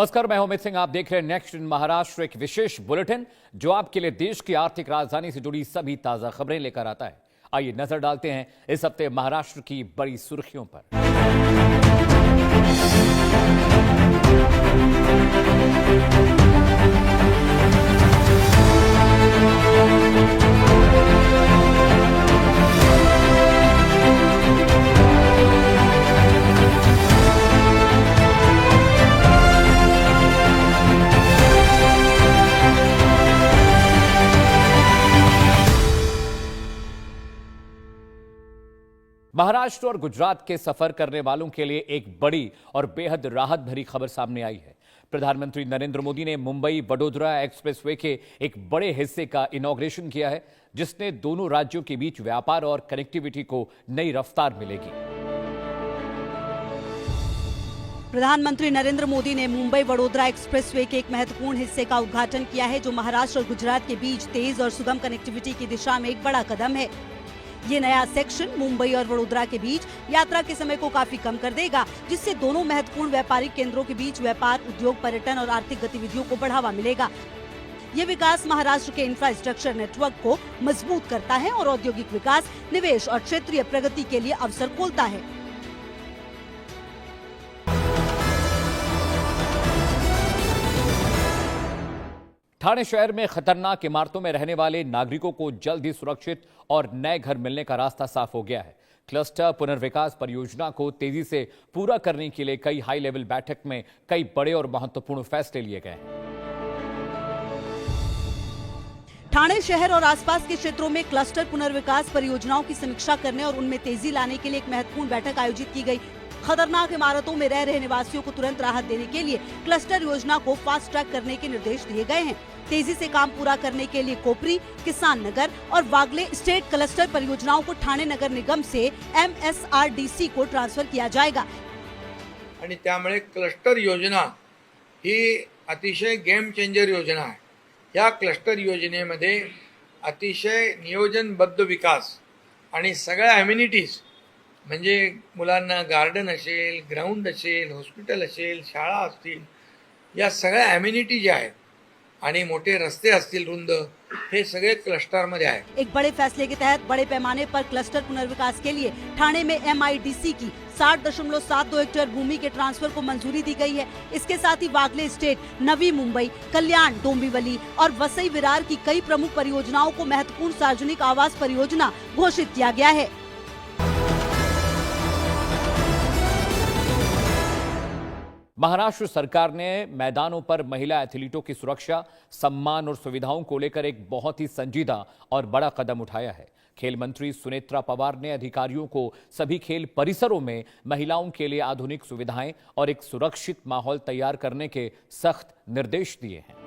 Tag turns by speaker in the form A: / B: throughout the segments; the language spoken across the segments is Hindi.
A: नमस्कार, मैं हूं अमित सिंह। आप देख रहे हैं नेक्स्ट इन महाराष्ट्र, एक विशेष बुलेटिन जो आपके लिए देश की आर्थिक राजधानी से जुड़ी सभी ताजा खबरें लेकर आता है। आइए नजर डालते हैं इस हफ्ते महाराष्ट्र की बड़ी सुर्खियों पर। महाराष्ट्र और गुजरात के सफर करने वालों के लिए एक बड़ी और बेहद राहत भरी खबर सामने आई है। प्रधानमंत्री नरेंद्र मोदी ने मुंबई वडोदरा एक्सप्रेसवे के एक बड़े हिस्से का इनॉग्रेशन किया है, जिसने दोनों राज्यों के बीच व्यापार और कनेक्टिविटी को नई रफ्तार मिलेगी।
B: प्रधानमंत्री नरेंद्र मोदी ने मुंबई वडोदरा एक्सप्रेसवे के एक महत्वपूर्ण हिस्से का उद्घाटन किया है, जो महाराष्ट्र और गुजरात के बीच तेज और सुगम कनेक्टिविटी की दिशा में एक बड़ा कदम है। ये नया सेक्शन मुंबई और वडोदरा के बीच यात्रा के समय को काफी कम कर देगा, जिससे दोनों महत्वपूर्ण व्यापारिक केंद्रों के बीच व्यापार, उद्योग, पर्यटन और आर्थिक गतिविधियों को बढ़ावा मिलेगा। ये विकास महाराष्ट्र के इंफ्रास्ट्रक्चर नेटवर्क को मजबूत करता है और औद्योगिक विकास, निवेश और क्षेत्रीय प्रगति के लिए अवसर खोलता है।
A: ठाणे शहर में खतरनाक इमारतों में रहने वाले नागरिकों को जल्द ही सुरक्षित और नए घर मिलने का रास्ता साफ हो गया है। क्लस्टर पुनर्विकास परियोजना को तेजी से पूरा करने के लिए कई हाई लेवल बैठक में कई बड़े और महत्वपूर्ण फैसले लिए गए हैं।
B: ठाणे शहर और आसपास के क्षेत्रों में क्लस्टर पुनर्विकास परियोजनाओं की समीक्षा करने और उनमें तेजी लाने के लिए एक महत्वपूर्ण बैठक आयोजित की गई। खतरनाक इमारतों में रह रहे निवासियों को तुरंत राहत देने के लिए क्लस्टर योजना को फास्ट ट्रैक करने के निर्देश दिए गए हैं। तेजी से काम पूरा करने के लिए कोपरी, किसान नगर और वागले स्टेट क्लस्टर परियोजनाओं को ठाणे नगर निगम से MSRDC को ट्रांसफर किया जाएगा।
C: आणि त्यामुळे क्लस्टर योजना ही अतिशय गेम चेंजर योजना आहे। या क्लस्टर योजनेमध्ये अतिशय नियोजनबद्ध विकास आणि सगळ्या अम्युनिटीज म्हणजे मुलांना गार्डन असेल, ग्राउंड असेल, हॉस्पिटल असेल, शाळा असतील, या सगळ्या अम्युनिटी ज्या आहेत आणि मोठे रस्ते असतील रुंद, हे सगळे क्लस्टर मध्ये आहे।
B: एक बड़े फैसले के तहत बड़े पैमाने पर क्लस्टर पुनर्विकास के लिए ठाणे में MIDC की 60.72 हेक्टेयर भूमि के ट्रांसफर को मंजूरी दी गई है। इसके साथ ही वागले स्टेट, नवी मुंबई, कल्याण, डोंबिवली और वसई विरार की कई प्रमुख परियोजनाओं को महत्वपूर्ण सार्वजनिक आवास परियोजना घोषित किया गया है।
A: महाराष्ट्र सरकार ने मैदानों पर महिला एथलीटों की सुरक्षा, सम्मान और सुविधाओं को लेकर एक बहुत ही संजीदा और बड़ा कदम उठाया है। खेल मंत्री सुनेत्रा पवार ने अधिकारियों को सभी खेल परिसरों में महिलाओं के लिए आधुनिक सुविधाएं और एक सुरक्षित माहौल तैयार करने के सख्त निर्देश दिए हैं।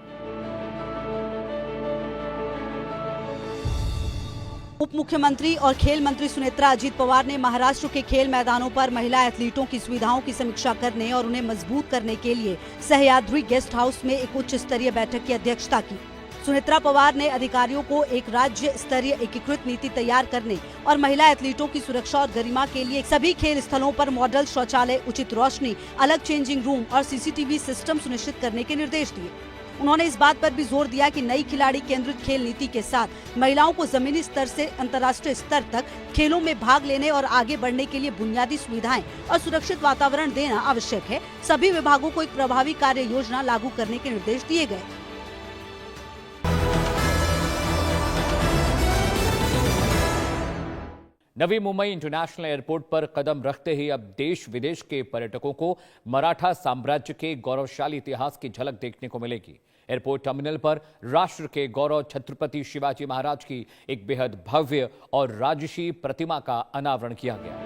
B: उप मुख्यमंत्री और खेल मंत्री सुनेत्रा अजीत पवार ने महाराष्ट्र के खेल मैदानों पर महिला एथलीटों की सुविधाओं की समीक्षा करने और उन्हें मजबूत करने के लिए सह्याद्री गेस्ट हाउस में एक उच्च स्तरीय बैठक की अध्यक्षता की। सुनेत्रा पवार ने अधिकारियों को एक राज्य स्तरीय एकीकृत नीति तैयार करने और महिला एथलीटों की सुरक्षा और गरिमा के लिए सभी खेल स्थलों पर मॉडल शौचालय, उचित रोशनी, अलग चेंजिंग रूम और CCTV सिस्टम सुनिश्चित करने के निर्देश दिए। उन्होंने इस बात पर भी जोर दिया कि नई खिलाड़ी केंद्रित खेल नीति के साथ महिलाओं को जमीनी स्तर से अंतर्राष्ट्रीय स्तर तक खेलों में भाग लेने और आगे बढ़ने के लिए बुनियादी सुविधाएं और सुरक्षित वातावरण देना आवश्यक है। सभी विभागों को एक प्रभावी कार्य योजना लागू करने के निर्देश दिए गए।
A: नवी मुंबई इंटरनेशनल एयरपोर्ट पर कदम रखते ही अब देश विदेश के पर्यटकों को मराठा साम्राज्य के गौरवशाली इतिहास की झलक देखने को मिलेगी। एयरपोर्ट टर्मिनल पर राष्ट्र के गौरव छत्रपति शिवाजी महाराज की एक बेहद भव्य और राजसी प्रतिमा का अनावरण किया गया।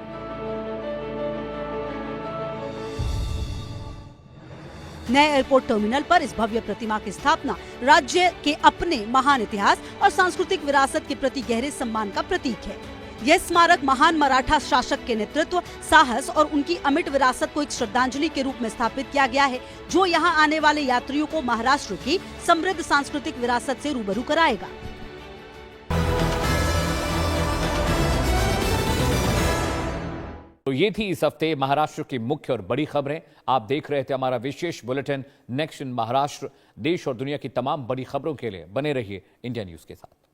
B: नए एयरपोर्ट टर्मिनल पर इस भव्य प्रतिमा की स्थापना राज्य के अपने महान इतिहास और सांस्कृतिक विरासत के प्रति गहरे सम्मान का प्रतीक है। यह स्मारक महान मराठा शासक के नेतृत्व, साहस और उनकी अमिट विरासत को एक श्रद्धांजलि के रूप में स्थापित किया गया है, जो यहां आने वाले यात्रियों को महाराष्ट्र की समृद्ध सांस्कृतिक विरासत से रूबरू कराएगा।
A: तो ये थी इस हफ्ते महाराष्ट्र की मुख्य और बड़ी खबरें। आप देख रहे थे हमारा विशेष बुलेटिन नेक्स्ट इन महाराष्ट्र। देश और दुनिया की तमाम बड़ी खबरों के लिए बने रहिए इंडिया न्यूज के साथ।